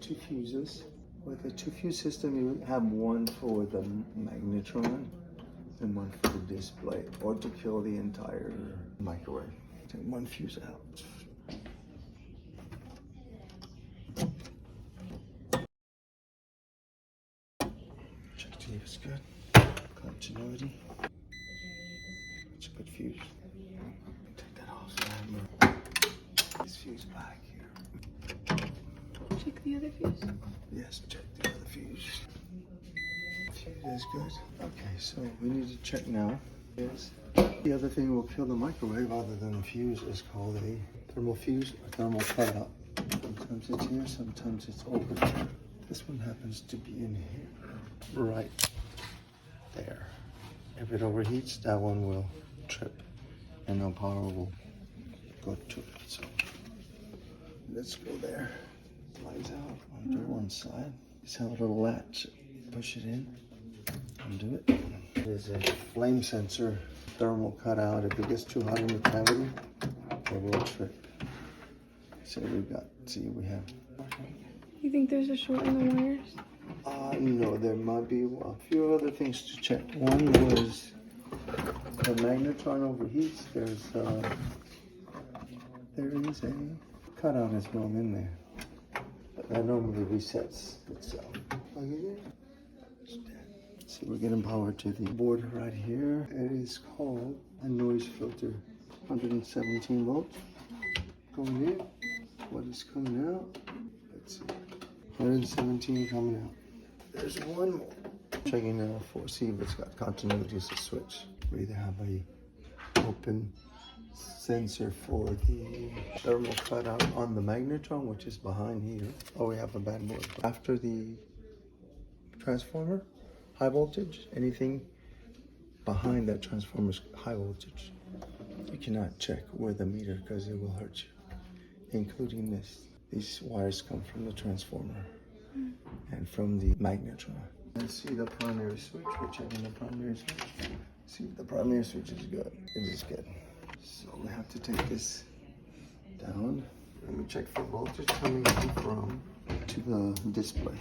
two fuses. With a two fuse system, you have one for the magnetron and one for the display, or to kill the entire microwave. Take one fuse out. Check to see if it's good. Continuity. It's a good fuse. Take that off so I move this fuse back here. Check the other fuse. Yes, check the other fuse. Fuse is good. Okay, so we need to check now. Yes. The other thing will kill the microwave other than the fuse is called a thermal fuse or thermal cutout. Sometimes it's here, sometimes it's over here. This one happens to be in here. Right there. If it overheats, that one will trip and no power will go to it. So let's go there. Lights out, undo one side. Just have a little latch. Push it in, undo it. There's a flame sensor, thermal cutout. If it gets too hot in the cavity, it will trip. So we have. You think there's a short in the wires? No, there might be a few other things to check. One was the magnetron overheats. There is a cutout as well in there. But that normally resets itself. Plug it in. See, we're getting power to the board right here. It is called a noise filter. 117 volts going in. What is coming out? Let's see. 117 coming out. There's one more. Checking now for see if it's got continuity as a switch. We either have a open sensor for the thermal cutout on the magnetron, which is behind here, or we have a bad board. After the transformer, high voltage, anything behind that transformer is high voltage. You cannot check with the meter because it will hurt you, including this. These wires come from the transformer and from the magnetron. Let's see the primary switch. We're checking the primary switch. See if the primary switch is good. It is good. So we have to take this down. Let me check for voltage coming from to the display.